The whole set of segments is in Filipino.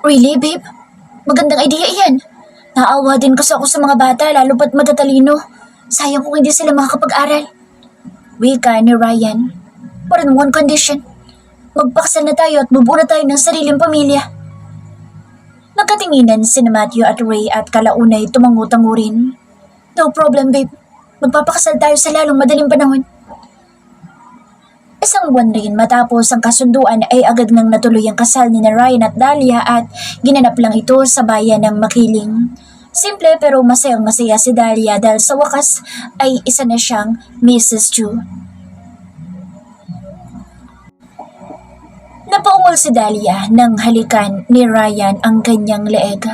Really, babe? Magandang idea yan. Naawa din kasi ako sa mga bata, lalo pat matatalino. Sayang kung hindi sila makakapag-aral. Wika ni Ryan. But on one condition. Magpakasal na tayo at bubuo na tayo ng sariling pamilya. Nagkatinginan sina Matthew at Ray at kalaunay tumangu-tango rin. No problem, babe. Magpapakasal tayo sa lalong madaling panahon. Isang buwan rin matapos ang kasunduan ay agad ngang natuloy ang kasal ni na Ryan at Dahlia at ginanap lang ito sa bayan ng Makiling. Simple pero masayang masaya si Dahlia dahil sa wakas ay isa na siyang Mrs. Chu. Napaungol si Dahlia nang halikan ni Ryan ang kanyang leeg.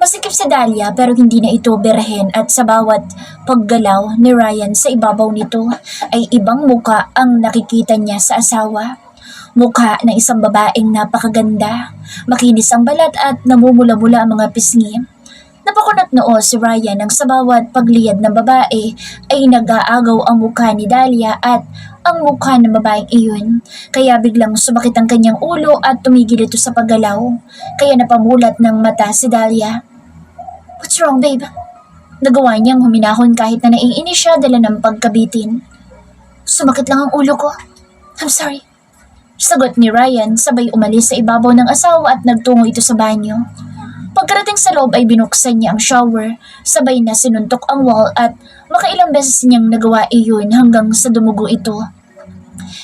Masikip si Dahlia pero hindi na ito birahin at sa bawat paggalaw ni Ryan sa ibabaw nito ay ibang muka ang nakikita niya sa asawa. Mukha ng isang babaeng napakaganda, makinis ang balat at namumula-mula ang mga pisngi. Napakunat noo si Ryan nang sa bawat pagliyad ng babae ay nag-aagaw ang mukha ni Dahlia at ang mukha ng babaeng iyon. Kaya biglang sumakit ang kanyang ulo at tumigil ito sa paggalaw. Kaya napamulat ng mata si Dahlia. What's wrong, babe? Nagawa niyang huminahon kahit na naiinis siya dala ng pagkabitin. Sumakit lang ang ulo ko. I'm sorry. Sagot ni Ryan sabay umalis sa ibabaw ng asawa at nagtungo ito sa banyo. Pagkarating sa loob ay binuksan niya ang shower, sabay na sinuntok ang wall at makailang beses niyang nagawa iyon hanggang sa dumugo ito.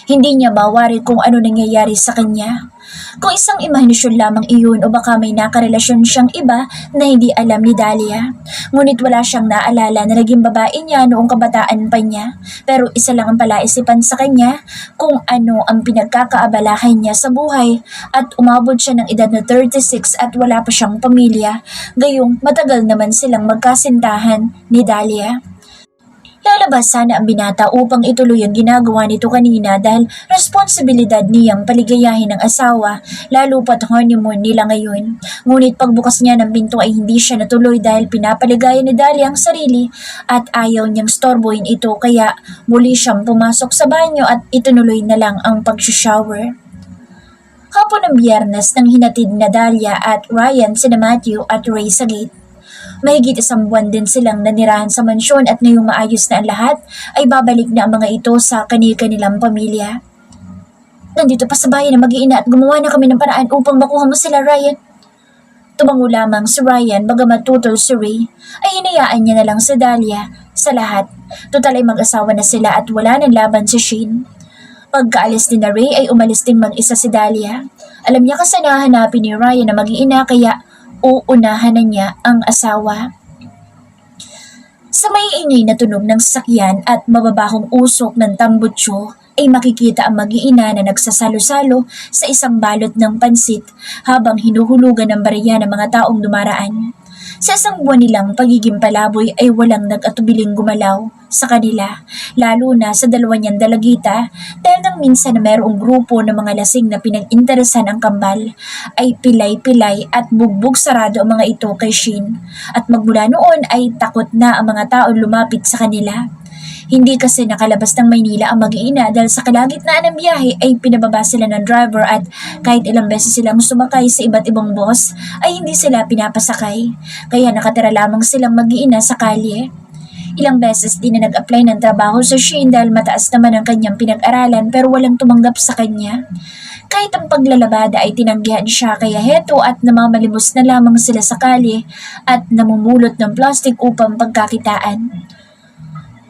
Hindi niya mawari kung ano nangyayari sa kanya. Kung isang imahinasyon lamang iyon o baka may nakarelasyon siyang iba na hindi alam ni Dahlia. Ngunit wala siyang naalala na naging babae niya noong kabataan pa niya. Pero isa lang ang palaisipan sa kanya kung ano ang pinagkakaabalahan niya sa buhay at umabot siya ng edad na 36 at wala pa siyang pamilya. Gayong matagal naman silang magkasintahan ni Dahlia. Lalabas sana ang binata upang ituloy ang ginagawa nito kanina dahil responsibilidad niyang paligayahin ng asawa lalo pat honeymoon nila ngayon. Ngunit pagbukas niya ng pinto ay hindi siya natuloy dahil pinapaligaya ni Dahlia ang sarili at ayaw niyang storbohin ito kaya muli siyang pumasok sa banyo at itunuloy na lang ang pag-shower. Hapon ng Biyernes nang hinatid na Dahlia at Ryan sina Matthew at Ray sa gate. Mahigit isang buwan din silang nanirahan sa mansyon at ngayong maayos na ang lahat ay babalik na ang mga ito sa kanilang pamilya. Nandito pa sa bayan na mag-iina at gumawa na kami ng paraan upang makuha mo sila, Ryan. Tumango lamang si Ryan bagamat tutol si Ray ay hinayaan niya na lang si Dahlia sa lahat. Total ay mag-asawa na sila at wala nang laban si Shane. Pagkaalis din na Ray ay umalis din mag-isa si Dahlia. Alam niya kasi nahanapin ni Ryan na mag-iina kaya uunahan na niya ang asawa. Sa may ingay na tunog ng sasakyan at mababahong usok ng tambutso ay makikita ang mag-iina na nagsasalo-salo sa isang balot ng pansit habang hinuhulugan ng barya ng mga taong dumaraan. Sa isang buwan nilang pagiging palaboy ay walang nag-atubiling gumalaw sa kanila, lalo na sa dalawa niyang dalagita dahil nang minsan na mayroong grupo ng mga lasing na pinag-interesan ang kambal, ay pilay-pilay at bugbog sarado ang mga ito kay Shane at magmula noon ay takot na ang mga tao lumapit sa kanila. Hindi kasi nakalabas ng Maynila ang mag-iina dahil sa kalagitnaan ng biyahe ay pinababa sila ng driver at kahit ilang beses silang sumakay sa iba't ibang bus ay hindi sila pinapasakay. Kaya nakatira lamang silang mag-iina sa kalye. Ilang beses din na nag-apply ng trabaho sa Shane dahil mataas naman ang kanyang pinag-aralan pero walang tumanggap sa kanya. Kahit ang paglalabada ay tinanggihan siya kaya heto at namamalimos na lamang sila sa kalye at namumulot ng plastic upang pagkakitaan.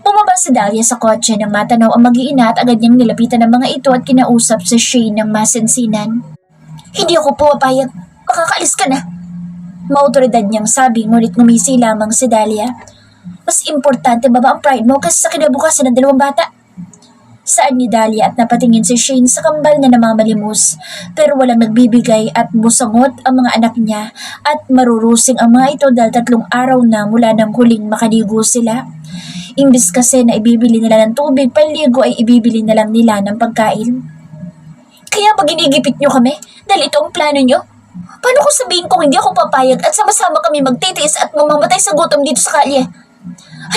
Bumaba si Dahlia sa kotse nang matanaw ang mag-iina at agad niyang nilapitan ng mga ito at kinausap si Shane ng masinsinan. Hindi ako pumapayag. Makakaalis ka na. Maautoridad niyang sabi ngunit ngumisi lamang si Dahlia. Mas importante ba ang pride mo kasi sa kinabukasan ng dalawang bata? Saan ni Dahlia at napatingin si Shane sa kambal na namamalimos pero walang nagbibigay at busangot ang mga anak niya at marurusing ang mga ito dahil 3 araw na mula nang huling makaligo sila. Imbis kasi na ibibili nila ng tubig, panligo ay ibibili na lang nila ng pagkain. Kaya ba ginigipit nyo kami? Dahil ito ang plano nyo? Paano kung sabihin kong hindi ako papayag at sama-sama kami magtitiis at mamamatay sa gutom dito sa kalye?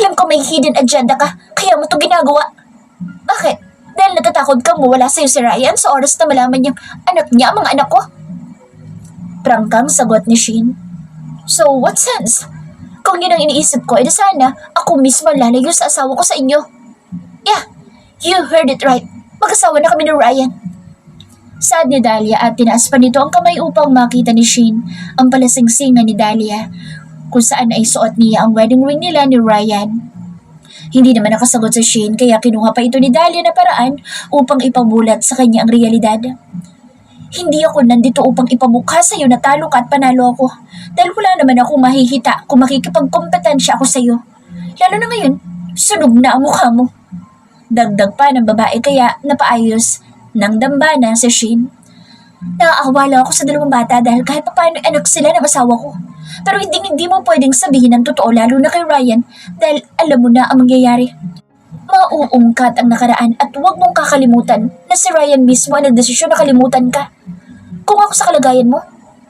Alam ko may hidden agenda ka, kaya mo ito ginagawa. Bakit? Dahil natatakot kang mawala sa'yo si Ryan sa oras na malaman niyang anak niya ang mga anak ko? Prangkang sagot ni Shin. So, what sense? Kung yun ang iniisip ko, edi sana ako mismo lalayo sa asawa ko sa inyo. Yeah, you heard it right. Mag-asawa na kami ni Ryan. Saad ni Dahlia at tinaas pa nito ang kamay upang makita ni Shin ang palasingsingan ni Dahlia kung saan ay suot niya ang wedding ring nila ni Ryan. Hindi naman nakasagot si Shin kaya kinuha pa ito ni Dahlia na paraan upang ipamulat sa kanya ang realidad. Hindi ako nandito upang ipamukha sa iyo na talo ka at panalo ako dahil wala naman akong mahihita kung makikipagkompetensya ako sa iyo. Lalo na ngayon, sunog na ang mukha mo. Dagdag pa ng babae kaya napaayos ng dambana si Shin. Naaawa lang ako sa dalawang bata dahil kahit papaano anak sila ng asawa ko. Pero hindi mo pwedeng sabihin ng totoo lalo na kay Ryan dahil alam mo na ang mangyayari. Mauungkat ang nakaraan at huwag mong kakalimutan na si Ryan mismo ang nagdesisyon na kalimutan ka. Kung ako sa kalagayan mo,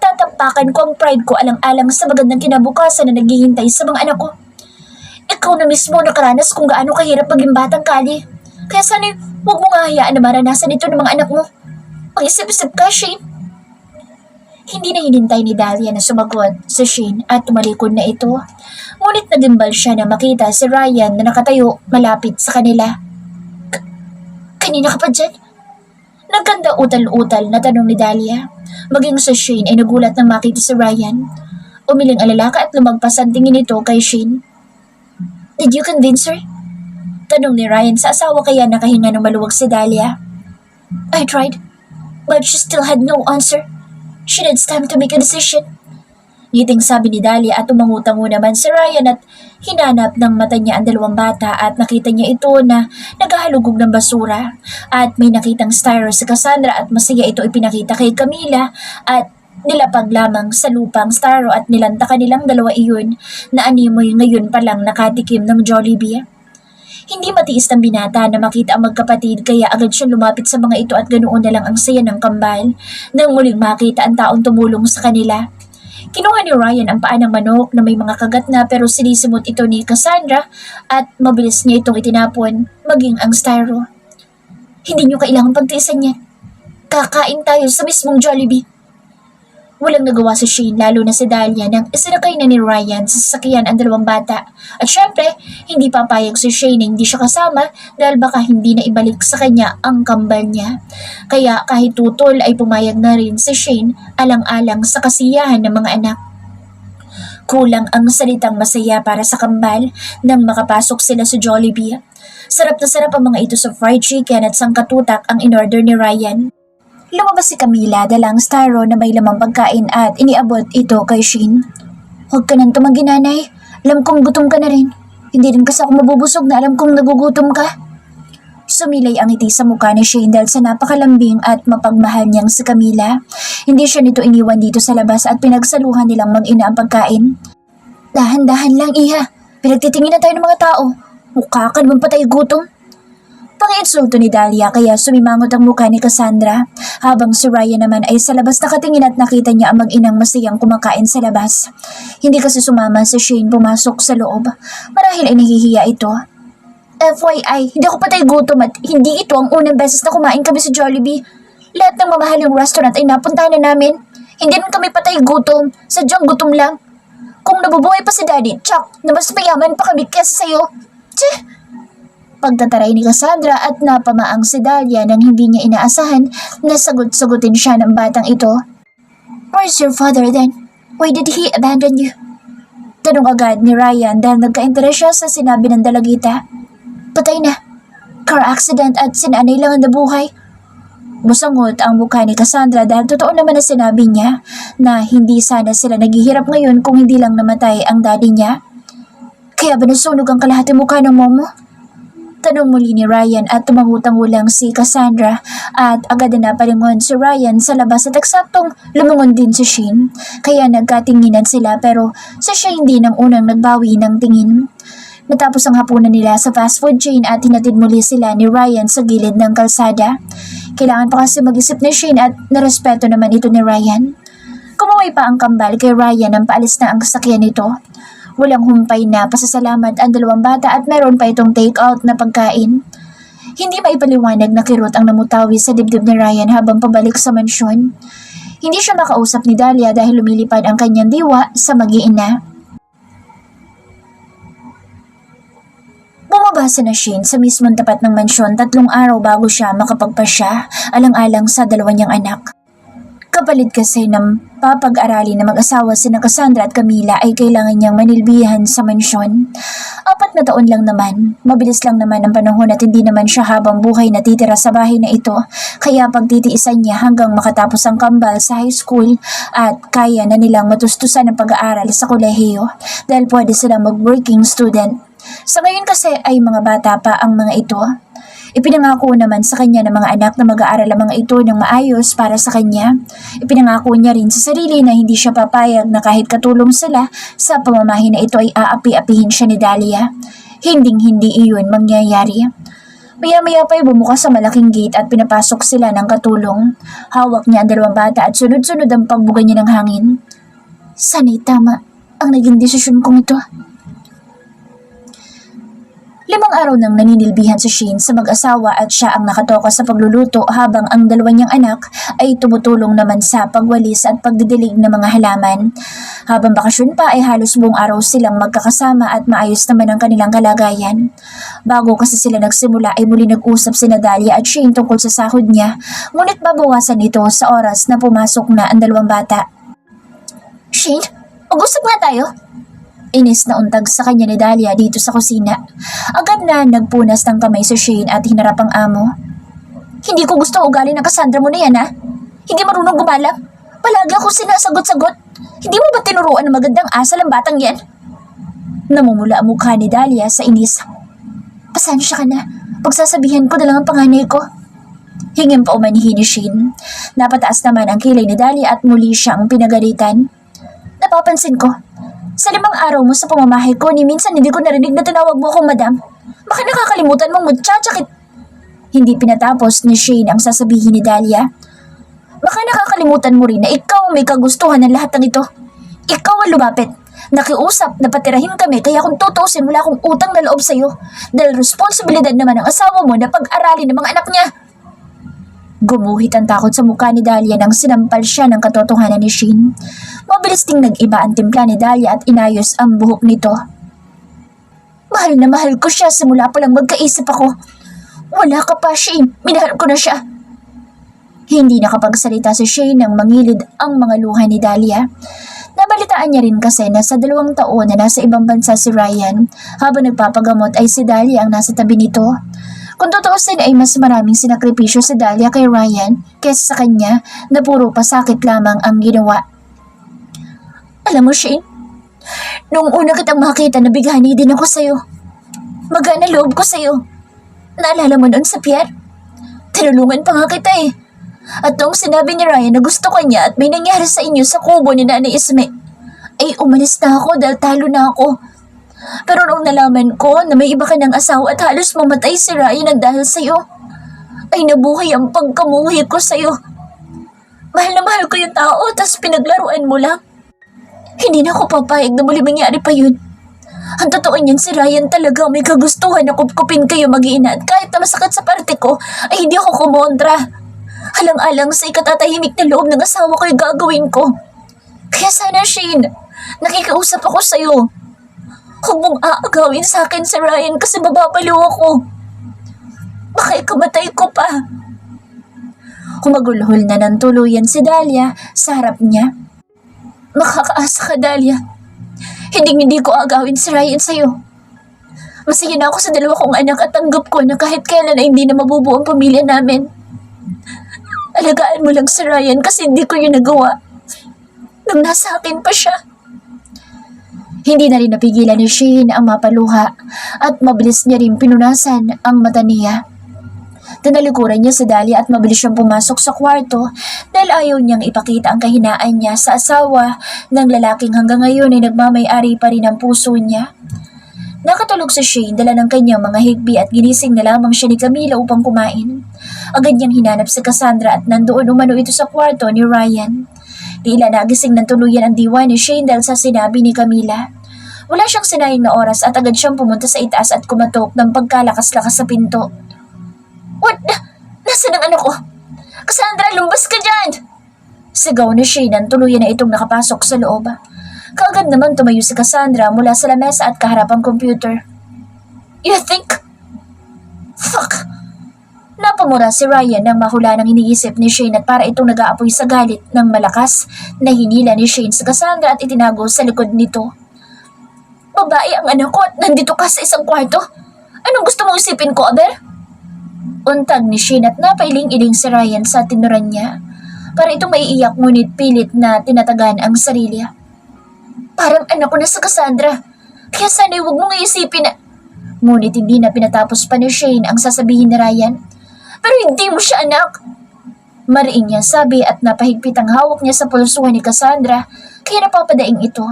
tatapakan ko ang pride ko alang-alang sa magandang kinabukasan na naghihintay sa mga anak ko. Ikaw na mismo nakaranas kung gaano kahirap maging batang kali. Kaya sana huwag mong hahayaan na maranasan ito ng mga anak mo. Mag-isip-isip ka, Shane. Hindi na hinintay ni Dahlia na sumagot si Shane at tumalikod na ito. Ngunit nagimbal siya na makita si Ryan na nakatayo malapit sa kanila. Kanina ka pa dyan? Nagkanda utal-utal na tanong ni Dahlia. Maging si Shane ay nagulat nang makita si Ryan. Umiling alalaka at lumagpas ang tingin nito kay Shane. Did you convince her? Tanong ni Ryan sa asawa kaya nakahinga ng maluwag si Dahlia. I tried, but she still had no answer. She needs time to make a decision. Ngiting sabi ni Dahlia at umangutango naman si Ryan at hinanap ng mata niya ang dalawang bata at nakita niya ito na naghahalugog ng basura at may nakitang styro si Cassandra at masaya ito ipinakita kay Camila at nilapag lamang sa lupang styro at nilantakan nilang dalawa iyon na animoy ngayon palang nakatikim ng Jollibee. Hindi matiis ng binata na makita ang magkapatid kaya agad siyang lumapit sa mga ito at ganoon na lang ang saya ng kambal nang muling makita ang taong tumulong sa kanila. Kinuha ni Ryan ang paa ng manok na may mga kagat na pero sinisimot ito ni Cassandra at mabilis niya itong itinapon maging ang styro. Hindi niyo kailangan pagtiisan yan. Kakain tayo sa mismong Jollibee. Walang nagawa si Shane lalo na si Dahlia nang isinakay na ni Ryan sa sasakyan ang dalawang bata. At syempre, hindi papayag si Shane na hindi siya kasama dahil baka hindi na ibalik sa kanya ang kambal niya. Kaya kahit tutol ay pumayag na rin si Shane alang-alang sa kasiyahan ng mga anak. Kulang ang salitang masaya para sa kambal nang makapasok sila sa Jollibee. Sarap na sarap ang mga ito sa fried chicken at sangkatutak ang in-order ni Ryan. Lumabas si Camila dalang styro na may lamang pagkain at iniabot ito kay Shane. Huwag ka nang tumanggi nanay. Alam kong gutom ka na rin. Hindi rin kasi ako mabubusog na alam kong nagugutom ka. Sumilay ang ngiti sa mukha ni Shane dahil sa napakalambing at mapagmahal niyang si Camila. Hindi siya nito iniwan dito sa labas at pinagsaluhan nilang mag-ina ang pagkain. Dahan-dahan lang iha. Pinagtitingin na tayo ng mga tao. Mukha ka naman patay gutom. Pang-insulto ni Dahlia kaya sumimangot ang mukha ni Cassandra habang si Ryan naman ay sa labas nakatingin at nakita niya ang mag-inang masayang kumakain sa labas. Hindi kasi sumama si Shane pumasok sa loob. Marahil ay nahihiya ito. FYI, hindi ako patay gutom at hindi ito ang unang beses na kumain kami sa Jollibee. Lahat ng mamahaling restaurant ay napuntahan na namin. Hindi rin kami patay gutom, sadyang gutom lang. Kung nabubuhay pa si Daddy, tsak, na mas mayaman pa kami kesa sa'yo. Tch! Pagtataray ni Cassandra at napamaang si Dahlia nang hindi niya inaasahan na sagot-sagutin siya ng batang ito. Where's your father then? Why did he abandon you? Tanong agad ni Ryan dahil nagka-interes siya sa sinabi ng dalagita. Patay na. Car accident at sinanay lang ang nabuhay. Musangot ang mukha ni Cassandra dahil totoo naman na sinabi niya na hindi sana sila naghihirap ngayon kung hindi lang namatay ang daddy niya. Kaya ba nasunog ang kalahati mukha ng momo? Tanong muli ni Ryan at tumangutang-ulang si Cassandra at agad na napalingon si Ryan sa labas at eksaktong lumungon din si Shane. Kaya nagkatinginan sila pero si Shane din ang unang nagbawi ng tingin. Matapos ang hapunan nila sa fast food chain at hinatid muli sila ni Ryan sa gilid ng kalsada. Kailangan pa kasi mag-isip ni Shane at narespeto naman ito ni Ryan. Kumaway pa ang kambal kay Ryan nang paalis na ang sasakyan nito. Walang humpay na pasasalamat ang dalawang bata at meron pa itong take-out na pagkain. Hindi maipaliwanag na kirot ang namutawi sa dibdib ni Ryan habang pabalik sa mansyon. Hindi siya makausap ni Dahlia dahil lumilipad ang kanyang diwa sa mag-iina. Bumabasa na Shane sa mismong tapat ng mansyon 3 araw bago siya makapagpasya, alang-alang sa 2 niyang anak. Kapalit kasi ng papag-arali na mag-asawa sina Cassandra at Camila ay kailangan niyang manilbihan sa mansyon. 4 na taon lang naman, mabilis lang naman ang panahon at hindi naman siya habang buhay natitira sa bahay na ito, kaya pagtitiisan niya hanggang makatapos ang kambal sa high school at kaya na nilang matustusan ang pag-aaral sa kolehiyo dahil pwede silang mag-working student. Sa ngayon kasi ay mga bata pa ang mga ito. Ipinangako naman sa kanya ng mga anak na mag-aaral ang mga ito ng maayos para sa kanya. Ipinangako niya rin sa sarili na hindi siya papayag na kahit katulong sila sa pamamahin na ito ay aapi-apihin siya ni Dahlia. Hinding-hindi iyon mangyayari. Maya-maya pa'y bumukas sa malaking gate at pinapasok sila ng katulong. Hawak niya ang 2 bata at sunod-sunod ang pagbuga niya ng hangin. Sana'y tama ang naging desisyon kong ito. 5 araw nang naninilbihan si Shane sa mag-asawa at siya ang nakatoka sa pagluluto habang ang 2 niyang anak ay tumutulong naman sa pagwalis at pagdidilig ng mga halaman. Habang bakasyon pa ay halos buong araw silang magkakasama at maayos naman ang kanilang kalagayan. Bago kasi sila nagsimula ay muli nag-usap sina Dahlia at Shane tungkol sa sahod niya, ngunit babawasan ito sa oras na pumasok na ang 2 bata. Shane, mag-usap nga tayo. Inis na untag sa kanya ni Dahlia dito sa kusina. Agad na nagpunas ng kamay si Shane at hinarap ang amo. Hindi ko gusto ugali ng Cassandra mo na yan, ha? Hindi marunong gumalap. Palagi ako sinasagot-sagot. Hindi mo ba tinuruan ng magandang asal ang batang yan? Namumula ang mukha ni Dahlia sa inis. Pasensya ka na. Pagsasabihan ko na lang ang panganay ko. Hingin pa umanihin ni Shane. Napataas naman ang kilay ni Dahlia at muli siyang pinagalitan. Napapansin ko, sa 5 araw mo sa pamamahay ko, ni minsan hindi ko narinig na tinawag mo akong madam. Baka nakakalimutan mong magtsatsak. Hindi pinatapos ni Shane ang sasabihin ni Dahlia. Baka nakakalimutan mo rin na ikaw may kagustuhan ng lahat ng ito. Ikaw ang lumapit. Nakiusap na patirahin kami kaya kung tutusin wala akong utang na loob sa'yo. Dahil responsibilidad naman ng asawa mo na pag-aralin ng mga anak niya. Gumuhit ang takot sa mukha ni Dahlia nang sinampal siya ng katotohanan ni Shane. Mabilis ding nag-iba ang timpla ni Dahlia at inayos ang buhok nito. Mahal na mahal ko siya simula pa lang magkaisip ako. Wala ka pa, Shane. Minahal ko na siya. Hindi nakapagsalita si Shane nang mangilid ang mga luha ni Dahlia. Nabalitaan niya rin kasi na sa 2 taon na nasa ibang bansa si Ryan, habang nagpapagamot ay si Dahlia ang nasa tabi nito. Kung tutuusin ay mas maraming sinakripisyo si Dahlia kay Ryan kaysa sa kanya na puro pasakit lamang ang ginawa. Alam mo, Shane, noong una kitang makita nabighani din ako sa'yo. Magaan na loob ko sa'yo. Naalala mo noon sa pier? Tinulungan pa nga kita eh. At noong sinabi ni Ryan na gusto ka niya at may nangyari sa inyo sa kubo ni Nanay Isme, ay umalis na ako dahil talo na ako. Pero noong nalaman ko na may iba ka ng asawa at halos mamatay si Ryan ang dahil sa'yo, ay nabuhay ang pagkamuhi ko sa'yo. Mahal na mahal ko yung tao, tas pinaglaruan mo lang. Hindi na ako papayag na muli mangyari pa yun. Ang totoo niyan, si Ryan talaga may kagustuhan na kupkupin kayo mag-iina at kahit na masakit sa parte ko, ay hindi ako kumontra. Alang-alang sa ikatatahimik na loob ng asawa ko ay gagawin ko. Kaya sana, Shane, nakikiusap ako sa'yo. Huwag mong aagawin sa akin si Ryan kasi mababaliw ako. Baka ikamatay ko pa. Humagulhol na ng tuluyan si Dahlia sa harap niya. Makakaasa ka, Dahlia. Hindi ko aagawin si Ryan sa'yo. Masaya na ako sa 2 kong anak at tanggap ko na kahit kailan ay hindi na mabubuo ang pamilya namin. Alagaan mo lang si Ryan kasi hindi ko yun nagawa nang nasa akin pa siya. Hindi na rin napigilan ni Shane ang mapaluha at mabilis niya rin pinunasan ang mata niya. Tinalikuran niya si Dahlia at mabilis siyang pumasok sa kwarto dahil ayaw niyang ipakita ang kahinaan niya sa asawa ng lalaking hanggang ngayon ay nagmamay-ari pa rin ang puso niya. Nakatulog si Shane dala ng kanyang mga higbi at ginising na lamang siya ni Camila upang kumain. Agad niyang hinanap si Cassandra at nandoon umano ito sa kwarto ni Ryan. Tila nagising ng tuluyan ang diwa ni Shane dahil sa sinabi ni Camila. Wala siyang sinayang na oras at agad siyang pumunta sa itaas at kumatok ng pagkalakas-lakas sa pinto. What? Nasaan ang anak ko? Cassandra, lumbas ka dyan! Sigaw ni Shane nang tuluyan na itong nakapasok sa loob. Kaagad naman tumayo si Cassandra mula sa lamesa at kaharap ang computer. You think? Fuck! Napamura si Ryan nang mahula ng iniisip ni Shane at para itong nag-aapoy sa galit ng malakas na hinila ni Shane sa Cassandra at itinago sa likod nito. Babae ang anak ko at nandito ka sa isang kwarto? Anong gusto mong isipin ko, Aber? Untag ni Shane at napailing-iling si Ryan sa tinuran niya. Para itong maiiyak ngunit pilit na tinatagan ang sarili. Parang anak ko na sa Cassandra. Kaya sana'y huwag mong iisipin na... Ngunit hindi na pinatapos pa ni Shane ang sasabihin ni Ryan. Pero hindi mo siya anak. Mariin niya sabi at napahigpit ang hawak niya sa pulsuhan ni Cassandra kaya napapadaing ito.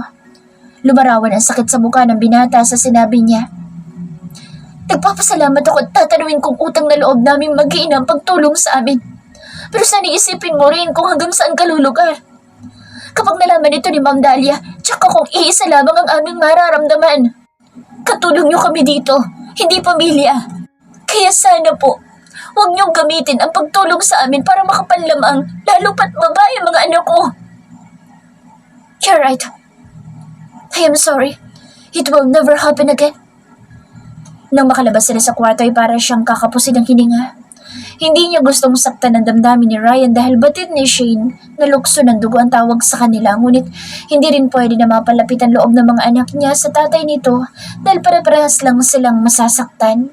Lumarawan ang sakit sa mukha ng binata sa sinabi niya. Nagpapasalamat ako at tatanungin kung utang na loob naming mag-iina ang pagtulong sa amin. Pero sana isipin mo rin kung hanggang saan ka lulugar. Kapag nalaman ito ni Ma'am Dahlia, tsaka kung iisa lamang ang aming mararamdaman. Katulong niyo kami dito, hindi pamilya. Kaya sana po, huwag niyong gamitin ang pagtulong sa amin para makapanlamang, lalo pat babae ang mga anak ko. You're right. I am sorry. It will never happen again. Nang makalabas sila sa kwarto ay para siyang kakapusin ng hininga. Hindi niya gustong saktan ang damdamin ni Ryan dahil batid ni Shane na lukso ng dugo ang tawag sa kanila ngunit hindi rin pwede na mapalapit ang loob ng mga anak niya sa tatay nito dahil pare-parehas lang silang masasaktan.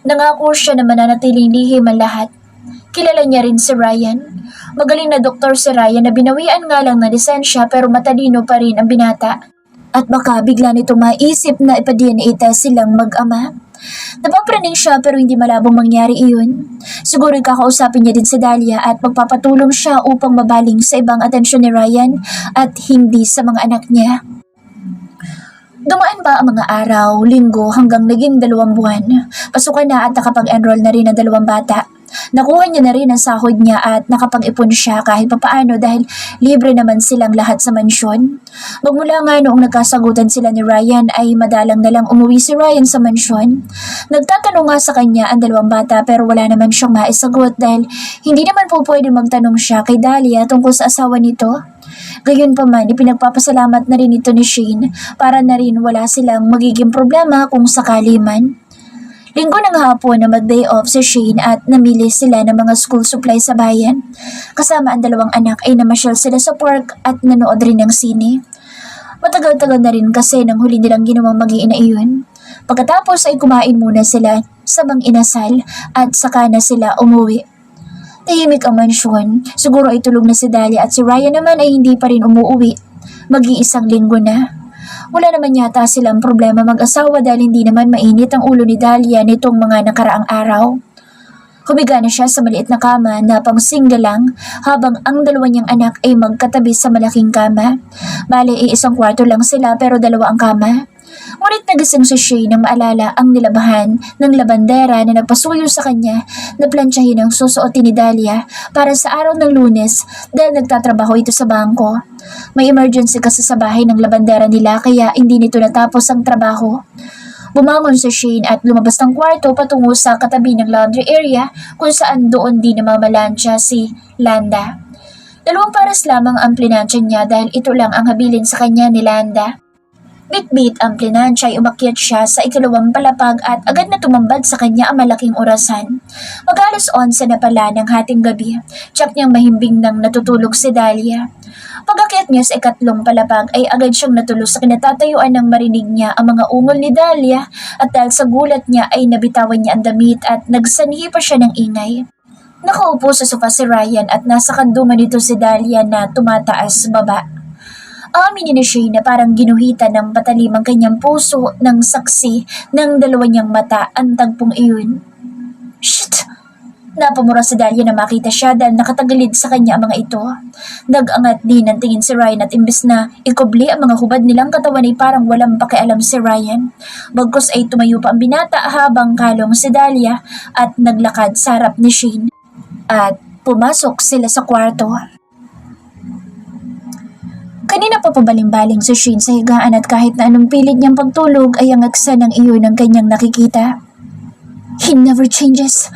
Nangako siya na mananatiling lihim ang lahat. Kilala niya rin si Ryan. Magaling na doktor si Ryan na binawian nga lang na lisensya pero matalino pa rin ang binata. At baka bigla nito maisip na ipa-DNA test silang mag-ama. Napapraning siya pero hindi malabong mangyari iyon. Siguro kakausapin niya din si Dahlia at magpapatulong siya upang mabaling sa ibang atensyon ni Ryan at hindi sa mga anak niya. Dumaan pa ang mga araw, linggo hanggang naging 2 buwan. Pasukan na at nakapag-enroll na rin ang 2 bata. Nakuha niya na rin ang sahod niya at nakapag-ipon siya kahit papaano dahil libre naman silang lahat sa mansyon. Magmula nga noong nagkasagutan sila ni Ryan ay madalang na lang umuwi si Ryan sa mansyon. Nagtatanong nga sa kanya ang 2 bata pero wala naman siyang maisagot dahil hindi naman po pwede magtanong siya kay Dahlia tungkol sa asawa nito. Gayunpaman, ipinagpapasalamat na rin ito ni Shane para na rin wala silang magiging problema kung sakali man. Linggo ng hapon na mag-day off si Shane at namili sila ng mga school supply sa bayan. Kasama ang 2 anak ay namasyal sila sa park at nanood rin ng sine. Matagal-tagal na rin kasi nang huli nilang ginawang mag-iina iyon. Pagkatapos ay kumain muna sila sa inasal at saka na sila umuwi. Tahimik ang mansyon. Siguro ay tulog na si Dahlia at si Ryan naman ay hindi pa rin umuwi. Mag-iisang linggo na. Wala naman yata silang problema mag-asawa dahil hindi naman mainit ang ulo ni Dahlia nitong mga nakaraang araw. Humiga na siya sa maliit na kama na pang-single lang habang ang 2 niyang anak ay magkatabi sa malaking kama. Bale, isang kwarto lang sila pero 2 ang kama. Ngunit nagising si Shane nang maalala ang nilabahan ng labandera na nagpasuyo sa kanya na plantsahin ang susuotin ni Dahlia para sa araw ng Lunes dahil nagtatrabaho ito sa bangko. May emergency kasi sa bahay ng labandera nila kaya hindi nito natapos ang trabaho. Bumangon si Shane at lumabas ng kwarto patungo sa katabi ng laundry area kung saan doon din namamalansya si Landa. 2 pares lamang ang plinansya niya dahil ito lang ang habilin sa kanya ni Landa. Bit-bit ang plinansya ay umakyat siya sa 2 palapag at agad na tumambad sa kanya ang malaking orasan. Mag-alas 11 na pala ng hating gabi, tsak niyang mahimbing nang natutulog si Dahlia. Pag-akyat niya sa 3 palapag ay agad siyang natulos sa kinatatayuan nang marinig niya ang mga ungol ni Dahlia at dahil sa gulat niya ay nabitawan niya ang damit at nagsanhi pa siya ng ingay. Nakaupo sa sofa si Ryan at nasa kandungan nito si Dahlia na tumataas baba. Aminin ni Shane na parang ginuhitan ng patalim ang kanyang puso ng saksi ng 2 niyang mata ang tagpong iyon. Shit! Napamura si Dahlia na makita siya dahil nakatagilid sa kanya ang mga ito. Nag-angat din ang tingin si Ryan at imbes na ikubli ang mga hubad nilang katawan ay parang walang pakialam si Ryan. Bagkus ay tumayo pa ang binata habang kalong si Dahlia at naglakad sa harap ni Shane. At pumasok sila sa kwarto. Kanina pa pabaling-baling si Shane sa higaan at kahit na anong pilit niyang pagtulog ay ang aksa ng iyon ang kanyang nakikita. He never changes.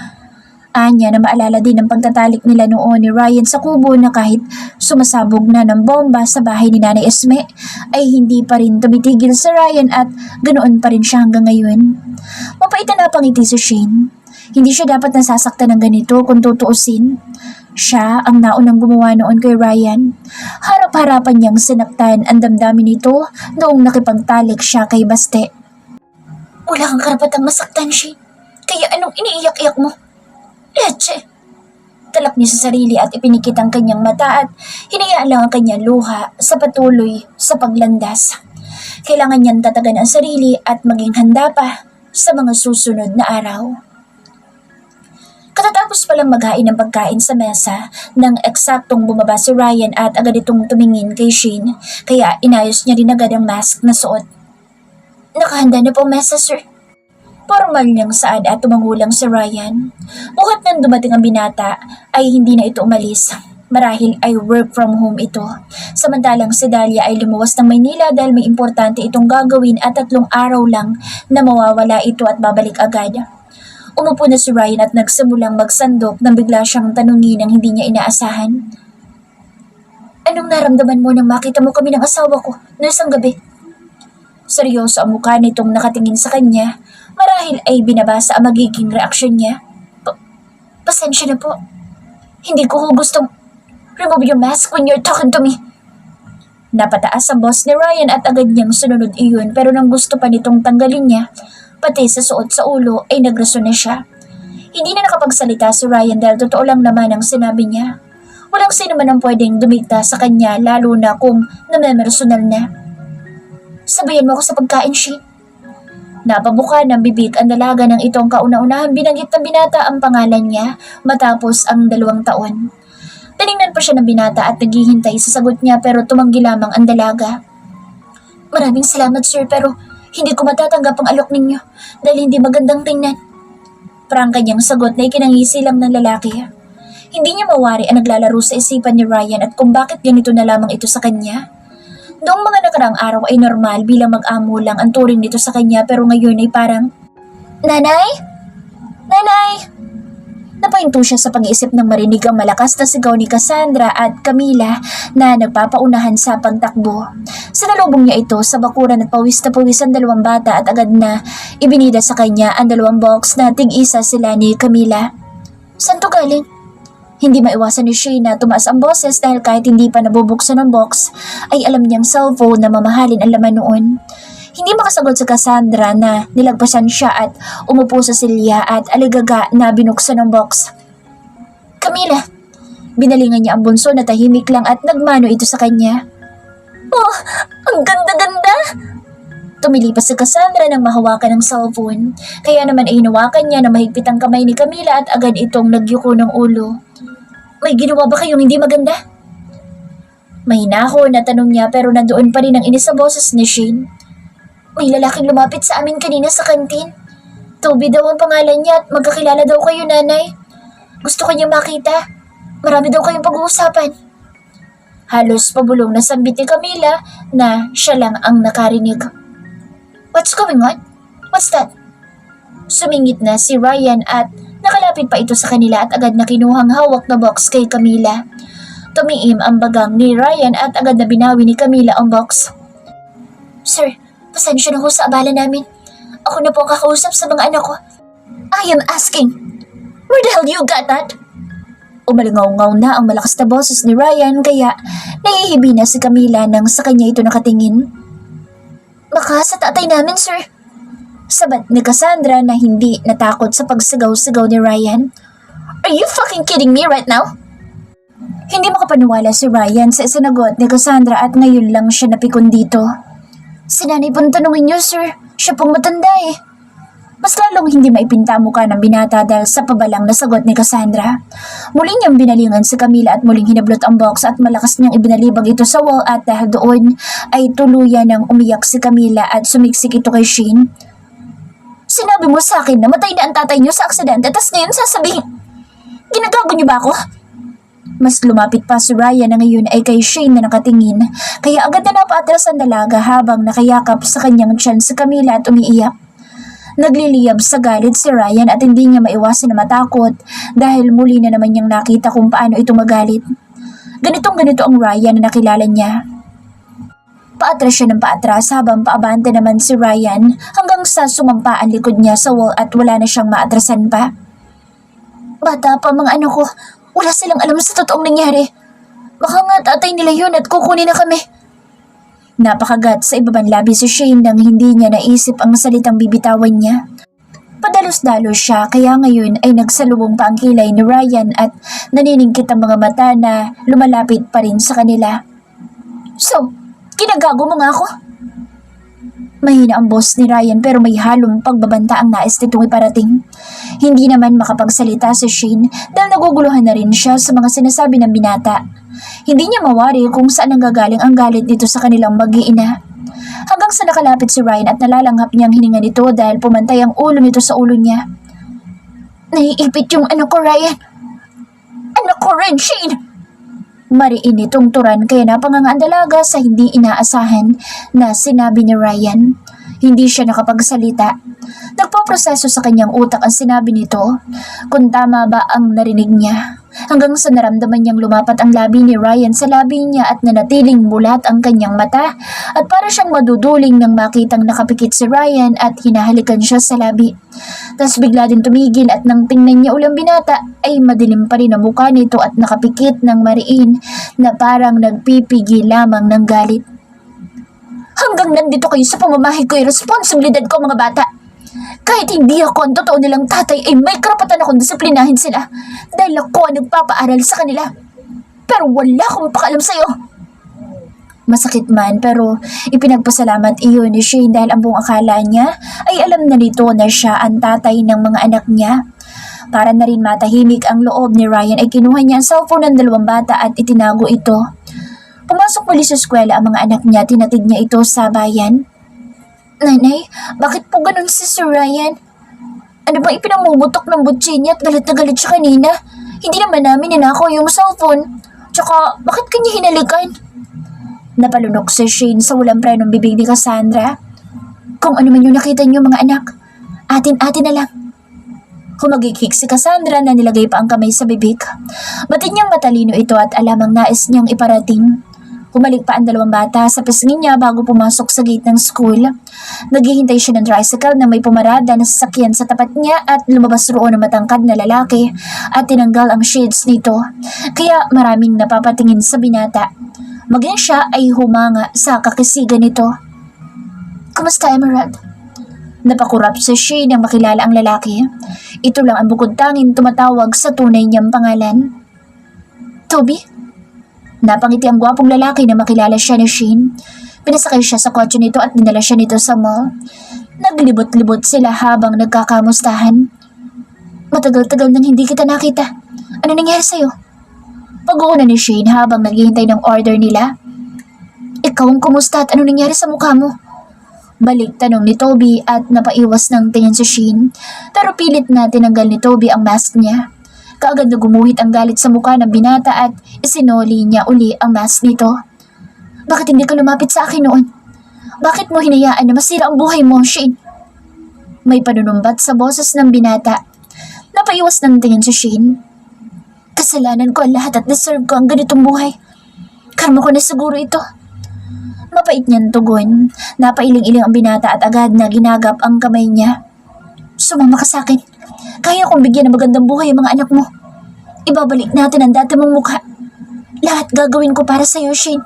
Anya na maalala din ang pagtatalik nila noon ni Ryan sa kubo na kahit sumasabog na ng bomba sa bahay ni Nanay Esme ay hindi pa rin tumitigil sa Ryan at ganoon pa rin siya hanggang ngayon. Mapait na napangiti si Shane. Hindi siya dapat nasasaktan ng ganito kung tutuusin. Siya ang naunang gumawa noon kay Ryan. Harap-harapan niyang sinaktan ang damdamin nito noong nakipagtalik siya kay Baste. Wala kang karapatang masaktan, Shane. Kaya anong iniiyak-iyak mo? Leche! Talak niya sa sarili at ipinikit ang kanyang mata at hinayaan lang ang kanyang luha sa patuloy sa paglandas. Kailangan niyang tatagan ang sarili at maging handa pa sa mga susunod na araw. Katatapos palang maghain ng pagkain sa mesa nang eksaktong bumaba si Ryan at agad itong tumingin kay Shane kaya inayos niya rin agad ang mask na suot. Nakahanda na po ang mesa, sir. Formal niyang saad at tumangulang si Ryan. Buhat nang dumating ang binata ay hindi na ito umalis. Marahil ay work from home ito. Samantalang si Dahlia ay lumuwas ng Maynila dahil may importante itong gagawin at 3 araw lang na mawawala ito at babalik agad. Umupo na si Ryan at nagsimulang magsandok nang bigla siyang tanungin ang hindi niya inaasahan. Anong naramdaman mo nang makita mo kami ng asawa ko na isang gabi? Seryoso ang mukha nitong nakatingin sa kanya. Marahil ay binabasa ang magiging reaksyon niya. Pasensya na po. Hindi ko gustong remove your mask when you're talking to me. Napataas ang boss ni Ryan at agad niyang sununod iyon pero nang gusto pa nitong tanggalin niya, pati sa suot sa ulo ay nagrason na siya. Hindi na nakapagsalita si Ryan dahil totoo lang naman ang sinabi niya. Walang sino man ang pwedeng dumikta sa kanya lalo na kung namemersonal na. Sabayan mo ako sa pagkain, Shane. Napabuka ng bibig ang dalaga ng itong kauna-unahan binanggit ng binata ang pangalan niya matapos ang 2 taon. Tiningnan pa siya ng binata at naghihintay sa sagot niya pero tumanggi lamang ang dalaga. Maraming salamat, sir, pero hindi ko matatanggap ang alok ninyo dahil hindi magandang tingnan. Parang kanyang sagot na ikinangisi lang ng lalaki. Hindi niya mawari ang naglalaro sa isipan ni Ryan at kung bakit ganito na lamang ito sa kanya. Noong mga nakaraang araw ay normal bilang mag-amo lang ang turing nito sa kanya pero ngayon ay parang, Nanay? Nanay! Napahinto siya sa pag-iisip ng marinig ang malakas na sigaw ni Cassandra at Camila na nagpapaunahan sa pagtakbo. Sinalubong niya ito sa bakuran at pawis na pawis ang 2 bata at agad na ibinida sa kanya ang 2 box na tig-isa sila ni Camila. Saan to galing? Hindi maiwasan ni Shane na tumaas ang boses dahil kahit hindi pa nabubuksan ang box, ay alam niyang cellphone na mamahalin ang laman noon. Hindi makasagot sa Cassandra na nilagpasan siya at umupo sa silya at aligaga na binuksan ang box. Camila! Binalingan niya ang bunso na tahimik lang at nagmano ito sa kanya. Oh, ang ganda-ganda! Tumilipas si Cassandra nang mahawakan ng cellphone. Kaya naman ay hinawakan niya na mahigpit ang kamay ni Camila at agad itong nagyuko ng ulo. May ginawa ba kayong hindi maganda? Mahinahon na tanong niya pero nandoon pa rin ang inis sa boses ni Shane. May lalaking lumapit sa amin kanina sa kantin. Toby daw ang pangalan niya at magkakilala daw kayo, nanay. Gusto ko niyang makita. Marami daw kayong pag-uusapan. Halos pabulong na sambit ni Camila na siya lang ang nakarinig. What's going on? What's that? Sumingit na si Ryan at nakalapit pa ito sa kanila at agad na kinuhang hawak na box kay Camila. Tumiim ang bagang ni Ryan at agad na binawi ni Camila ang box. Sir, pasensya na ho sa abala namin. Ako na po ang kakausap sa mga anak ko. I am asking, where the hell you got that? Umalingaw-ngaw na ang malakas na boses ni Ryan kaya nahihibi na si Camila nang sa kanya ito nakatingin. Baka sa tatay namin, sir. Sabat ni Cassandra na hindi natakot sa pagsigaw-sigaw ni Ryan. Are you fucking kidding me right now? Hindi makapaniwala si Ryan sa sinagot ni Cassandra at ngayon lang siya napikon dito. Si nanay pong tanungin niyo, sir. Siya pong matanda eh. Mas lalong hindi maipinta ang mukha ng binata dahil sa pabalang na sagot ni Cassandra. Muli niyang binalingan si Camila at muling hinablot ang box at malakas niyang ibinalibag ito sa wall at dahil doon ay tuluyan ng umiyak si Camila at sumiksik ito kay Shane. Sinabi mo sa akin na matay na ang tatay niyo sa aksidente tas ngayon sasabihin, ginagago niyo ba ako? Mas lumapit pa si Ryan na ngayon ay kay Shane na nakatingin kaya agad na napaatras ang dalaga habang nakayakap sa kanyang tiyan si Camila at umiiyak. Nagliliyab sa galit si Ryan at hindi niya maiwasan na matakot dahil muli na naman niyang nakita kung paano ito magalit. Ganitong-ganito ang Ryan na nakilala niya. Paatras siya ng paatras habang paabante naman si Ryan hanggang sa sumampa ang likod niya sa wall at wala na siyang maatrasan pa. Bata pa mga anak ko, wala silang alam sa totoong nangyari. Baka nga tatay nila yun at kukunin na kami. Napakagat sa ibabang labi si Shane nang hindi niya naisip ang salitang bibitawan niya. Padalos-dalos siya kaya ngayon ay nagsalubong pa ang kilay ni Ryan at naniningkit ang mga mata na lumalapit pa rin sa kanila. So, ginagago mo nga ako? Mahina ang boss ni Ryan pero may halong pagbabanta ang nais nitong iparating. Hindi naman makapagsalita si Shane dahil naguguluhan na rin siya sa mga sinasabi ng binata. Hindi niya mawari kung saan nanggagaling ang galit dito sa kanilang mag-iina. Hanggang sa nakalapit si Ryan at nalalanghap niyang hininga nito dahil pumantay ang ulo nito sa ulo niya. Naiipit yung anak ko, Ryan. Anak ko rin, Shane! Mariin itong turan kaya napanganga ang dalaga sa hindi inaasahan na sinabi ni Ryan. Hindi siya nakapagsalita. Nagpaproseso sa kanyang utak ang sinabi nito kung tama ba ang narinig niya. Hanggang sa naramdaman niyang lumapat ang labi ni Ryan sa labi niya at nanatiling mulat ang kanyang mata at para siyang maduduling nang makitang nakapikit si Ryan at hinahalikan siya sa labi. Tapos bigla din tumigil at nang tingnan niya ulang binata ay madilim pa rin ang mukha nito at nakapikit ng mariin na parang nagpipigil lamang ng galit. Hanggang nandito kayo sa pamamahay ko, responsibilidad ko mga bata. Kahit hindi ako ang totoo nilang tatay ay may karapatan akong disiplinahin sila dahil ako ang nagpapaaral sa kanila. Pero wala akong pakalam sa'yo. Masakit man pero ipinagpasalamat iyon ni Shane dahil ang buong akala niya ay alam na nito na siya ang tatay ng mga anak niya. Para na rin matahimik ang loob ni Ryan ay kinuha niya ang cellphone ng dalawang bata at itinago ito. Pumasok muli sa eskwela ang mga anak niya, tinatid niya ito sa bayan. Nanay, bakit po ganun si Sir Ryan? Ano ba ipinamumutok ng butsi niya at galit na galit siya kanina? Hindi naman namin ninakaw yung cellphone. Tsaka, bakit kanya hinalikan? Napalunok si Shane sa walang prenong bibig ni Cassandra. Kung ano man yung nakita niyo mga anak, atin-atin na lang. Humagikik si Cassandra na nilagay pa ang kamay sa bibig. Batid niyang matalino ito at alam ang nais niyang iparating. Humalik pa ang dalawang bata sa pisngi niya bago pumasok sa gate ng school. Naghihintay siya ng tricycle na may pumarada na sasakyan sa tapat niya at lumabas roon ang matangkad na lalaki at tinanggal ang shades nito. Kaya maraming napapatingin sa binata. Maging siya ay humanga sa kakisigan nito. Kumusta, Emerald? Napakurap si Shane nang makilala ang lalaki. Ito lang ang bukod tanging tumatawag sa tunay niyang pangalan. Toby? Napangiti ang gwapong lalaki na makilala siya ni Shane. Pinasakay siya sa kotse nito at dinala siya nito sa mall. Naglibot-libot sila habang nagkakamustahan. Matagal-tagal nang hindi kita nakita. Ano nangyari sa'yo? Pag-uuna ni Shane habang naghihintay ng order nila. Ikaw ang kumusta at ano nangyari sa mukha mo? Balik tanong ni Toby at napaiwas ng tingin si Shane. Pero pilit na tinanggal ni Toby ang mask niya. Kaagad na gumuhit ang galit sa mukha ng binata at isinoli niya uli ang mask nito. Bakit hindi ka lumapit sa akin noon? Bakit mo hinayaan na masira ang buhay mo, Shane? May panunumbat sa boses ng binata. Napaiwas ng tingin si Shane. Kasalanan ko ang lahat at deserve ko ang ganitong buhay. Karma ko na siguro ito. Mapait niyang tugon. Napailing-iling ang binata at agad na ginagap ang kamay niya. Sumama ka sa akin. Kaya kong bigyan ng magandang buhay ang mga anak mo. Ibabalik natin ang dati mong mukha. Lahat gagawin ko para sa'yo, Shane.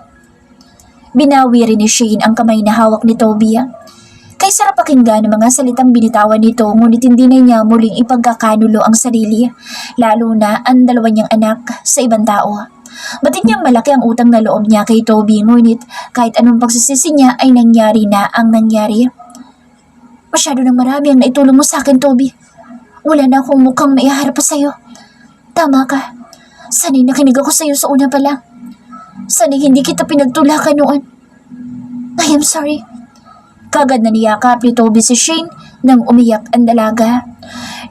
Binawi rin ni Shane ang kamay na hawak ni Toby. Kay sarap pakinggan ang mga salitang binitawan nito ngunit hindi na niya muling ipagkakanulo ang sarili. Lalo na ang dalawa niyang anak sa ibang tao. Batid niyang malaki ang utang na loob niya kay Toby ngunit kahit anong pagsisisi niya ay nangyari na ang nangyari. Masyado nang marami ang naitulong mo sa akin, Toby. Wala na akong mukhang maiharap pa sa'yo. Tama ka. Sana'y nakinig ako sa'yo sa una pa lang. Sana'y hindi kita pinagtulakan noon. I am sorry. Kagad na niyakap ni Toby si Shane nang umiyak ang dalaga.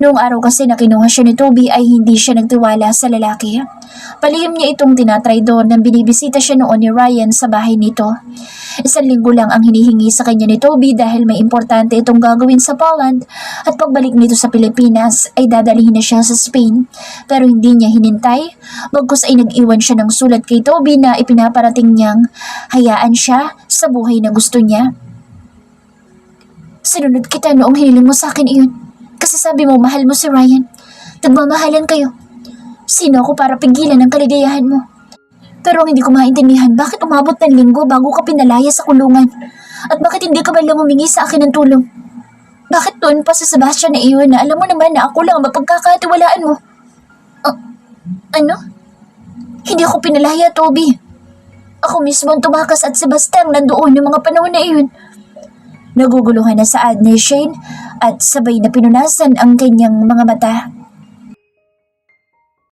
Noong araw kasi na kinuha siya ni Toby ay hindi siya nagtiwala sa lalaki. Palihim niya itong tinatry doon nang binibisita siya noon ni Ryan sa bahay nito. 1 linggo lang ang hinihingi sa kanya ni Toby dahil may importante itong gagawin sa Poland at pagbalik nito sa Pilipinas ay dadalhin na siya sa Spain. Pero hindi niya hinintay, bagkus ay nag-iwan siya ng sulat kay Toby na ipinaparating niyang hayaan siya sa buhay na gusto niya. Sinunod kita noong hiniling mo sa akin iyon. Kasi sabi mo mahal mo si Ryan. Nagmamahalan kayo. Sino ako para pigilan ang kaligayahan mo? Pero ang hindi ko maintindihan, bakit umabot ng linggo bago ka pinalaya sa kulungan? At bakit hindi ka man lang humingi sa akin ng tulong? Bakit doon pa sa Sebastian na iyon na alam mo naman na ako lang ang mapagkakatiwalaan mo? Ano? Hindi ako pinalaya, Toby. Ako mismo ang tumakas at Sebastian nandoon yung mga panahon na iyon. Naguguluhan na saad ni Shane at sabay na pinunasan ang kanyang mga mata.